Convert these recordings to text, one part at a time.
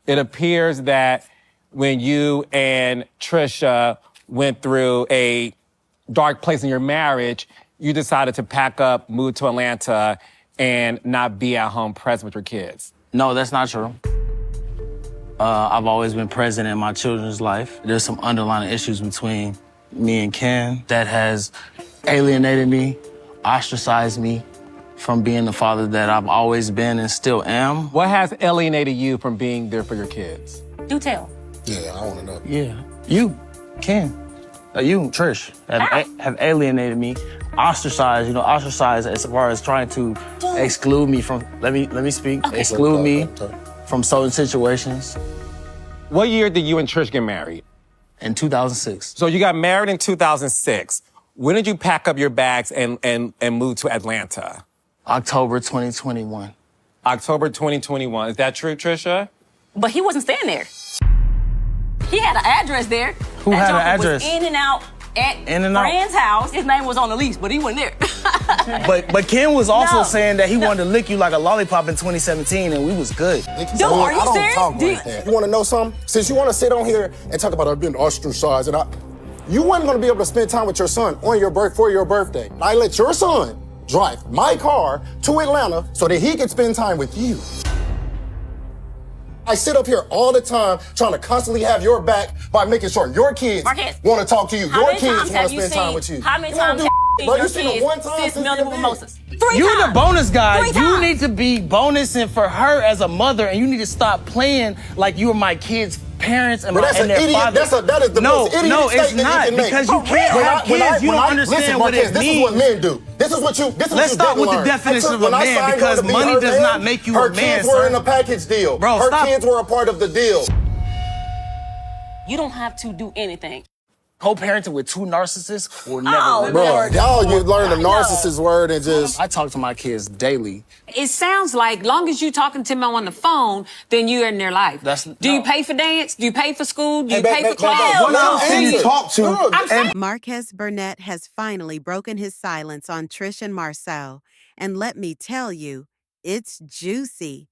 It appears that when you and Trisha went through a dark place in your marriage, you decided to pack up, move to Atlanta, and not be at home present with your kids. No, that's not true. I've always been present in my children's life. There's some underlying issues between me and Ken that has alienated me, ostracized me from being the father that I've always been and still am. What has alienated you from being there for your kids? Do tell. Yeah, I want to know. Yeah, you, Ken, you, Trish, have alienated me, ostracized as far as trying to exclude me from, let me speak, exclude me from certain situations. What year did you and Trish get married? In 2006. So you got married in 2006. When did you pack up your bags and move to Atlanta? October 2021. October 2021. Is that true, Trisha? But he wasn't staying there. He had an address there. Who had an address? Was in and out at friend's house. His name was on the lease, but he wasn't there. But Ken was also saying that he wanted to lick you like a lollipop in 2017, and we was good. Dude, are you serious? Talk like that. You want to know something? Since you want to sit on here and talk about I've been ostracized, and you weren't going to be able to spend time with your son on for your birthday. I let your son drive my car to Atlanta so that he could spend time with you. I sit up here all the time trying to constantly have your back by making sure your kids want to talk to you. Your kids want to spend time with you. How many times have you seen your kids since Melody Mimosas? 3 times. You're the bonus guy. 3 times. You need to be bonusing for her as a mother, and you need to stop playing like you were my kids' parents and, and their father. That is the most idiot No, it's not, because you can't have kids. You don't understand what it means. This is what men do. This is what you Let's start with the definition of a man, because money does not make you a man, Her kids were in a package deal. Bro, her kids were a part of the deal. You don't have to do anything. Co-parenting with 2 narcissists will never live. Bro, you learn the narcissist word and just... I talk to my kids daily. It sounds like long as you talking to them on the phone, then you're in their life. Do you pay for dance? Do you pay for school? Do you pay for class? What else can you talk to? Marques Burnette has finally broken his silence on Trish and Marsau. And let me tell you, it's juicy.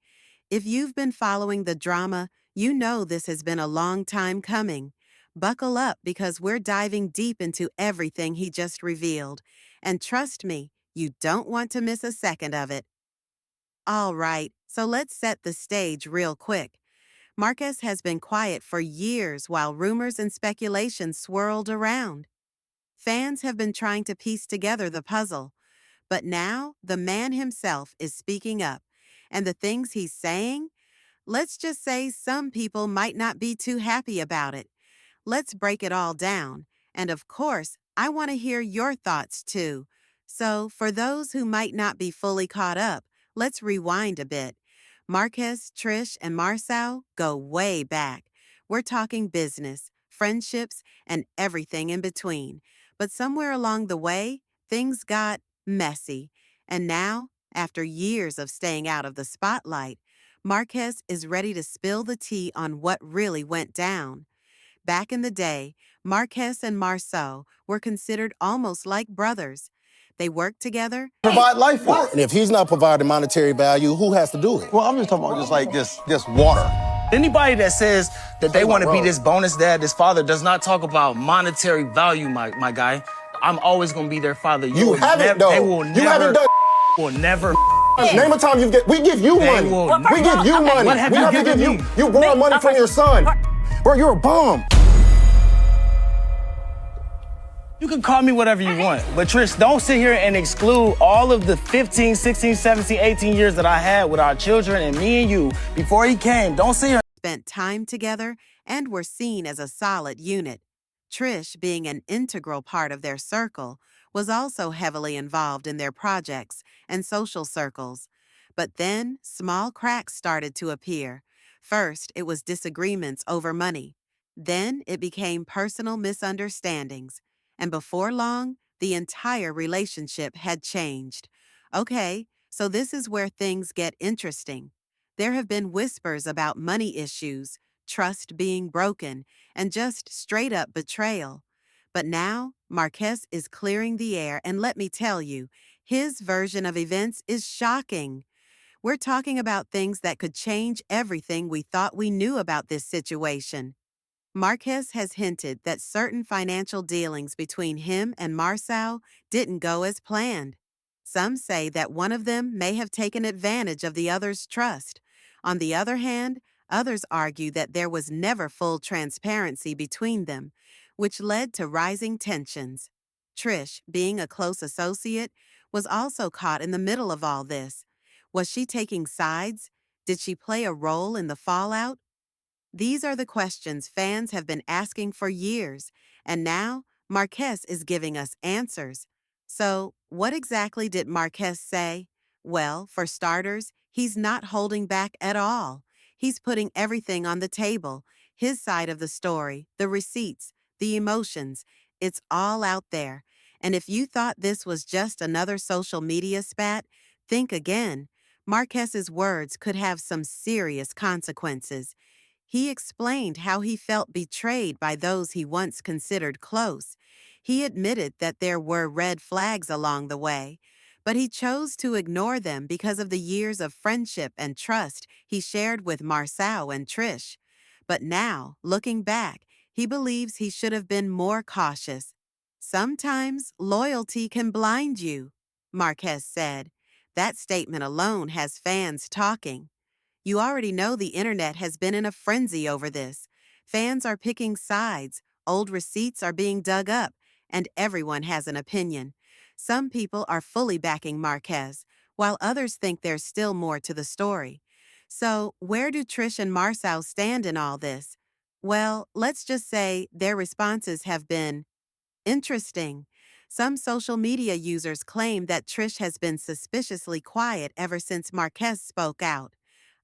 If you've been following the drama, you know this has been a long time coming. Buckle up, because we're diving deep into everything he just revealed. And trust me, you don't want to miss a second of it. All right, so let's set the stage real quick. Marquez has been quiet for years while rumors and speculation swirled around. Fans have been trying to piece together the puzzle. But now, the man himself is speaking up. And the things he's saying? Let's just say some people might not be too happy about it. Let's break it all down. And of course, I want to hear your thoughts too. So, for those who might not be fully caught up, let's rewind a bit. Marquez, Trish, and Marsau go way back. We're talking business, friendships, and everything in between. But somewhere along the way, things got messy. And now, after years of staying out of the spotlight, Marquez is ready to spill the tea on what really went down. Back in the day, Marques and Marsau were considered almost like brothers. They worked together. Provide life for it. And if he's not providing monetary value, who has to do it? Well, I'm just talking about just water. Anybody that says that they want to be this bonus dad, this father, does not talk about monetary value, my guy. I'm always going to be their father. You haven't, though. They will never, you haven't done. Will never. Name a time we give you money. We give you money. What have we you have to given give me? You borrow money from your son. Bro, you're a bum. You can call me whatever you want, but Trish, don't sit here and exclude all of the 15, 16, 17, 18 years that I had with our children and me and you before he came. Don't sit here. Spent time together and were seen as a solid unit. Trish, being an integral part of their circle, was also heavily involved in their projects and social circles. But then, small cracks started to appear. First, it was disagreements over money. Then, it became personal misunderstandings. And before long, the entire relationship had changed. Okay, so this is where things get interesting. There have been whispers about money issues, trust being broken, and just straight-up betrayal. But now, Marquez is clearing the air, and let me tell you, his version of events is shocking. We're talking about things that could change everything we thought we knew about this situation. Marquez has hinted that certain financial dealings between him and Marsau didn't go as planned. Some say that one of them may have taken advantage of the other's trust. On the other hand, others argue that there was never full transparency between them, which led to rising tensions. Trish, being a close associate, was also caught in the middle of all this. Was she taking sides? Did she play a role in the fallout? These are the questions fans have been asking for years, and now Marquez is giving us answers. So, what exactly did Marquez say? Well, for starters, he's not holding back at all. He's putting everything on the table, his side of the story, the receipts, the emotions. It's all out there. And if you thought this was just another social media spat, think again. Marquez's words could have some serious consequences. He explained how he felt betrayed by those he once considered close. He admitted that there were red flags along the way, but he chose to ignore them because of the years of friendship and trust he shared with Marsau and Trish. But now, looking back, he believes he should have been more cautious. Sometimes loyalty can blind you, Marquez said. That statement alone has fans talking. You already know the internet has been in a frenzy over this. Fans are picking sides, old receipts are being dug up, and everyone has an opinion. Some people are fully backing Marquez, while others think there's still more to the story. So, where do Trish and Marsau stand in all this? Well, let's just say their responses have been interesting. Some social media users claim that Trish has been suspiciously quiet ever since Marquez spoke out.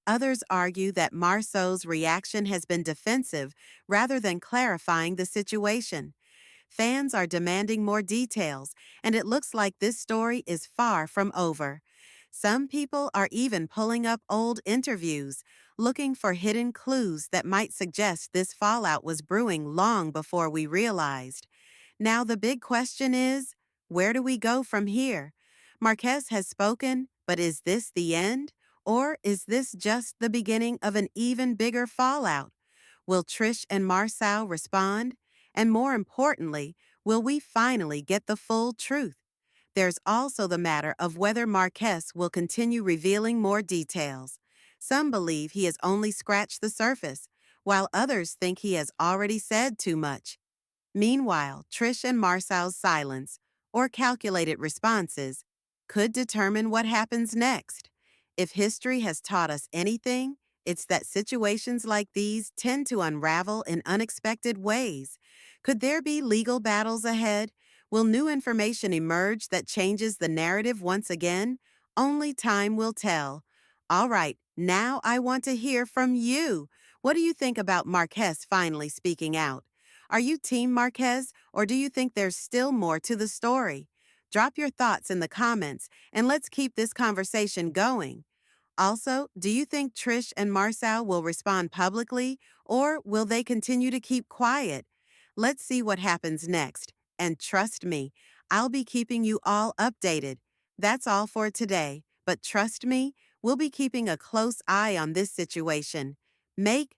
Others argue that Marsau's reaction has been defensive rather than clarifying the situation. Fans are demanding more details, and it looks like this story is far from over. Some people are even pulling up old interviews, looking for hidden clues that might suggest this fallout was brewing long before we realized. Now the big question is, where do we go from here? Marquez has spoken, but is this the end? Or is this just the beginning of an even bigger fallout? Will Trish and Marsau respond? And more importantly, will we finally get the full truth? There's also the matter of whether Marquez will continue revealing more details. Some believe he has only scratched the surface, while others think he has already said too much. Meanwhile, Trish and Marsau's silence, or calculated responses, could determine what happens next. If history has taught us anything, it's that situations like these tend to unravel in unexpected ways. Could there be legal battles ahead? Will new information emerge that changes the narrative once again? Only time will tell. All right, now I want to hear from you. What do you think about Marquez finally speaking out? Are you Team Marquez, or do you think there's still more to the story? Drop your thoughts in the comments, and let's keep this conversation going. Also, do you think Trish and Marsau will respond publicly, or will they continue to keep quiet? Let's see what happens next. And trust me, I'll be keeping you all updated. That's all for today, but trust me, we'll be keeping a close eye on this situation. Make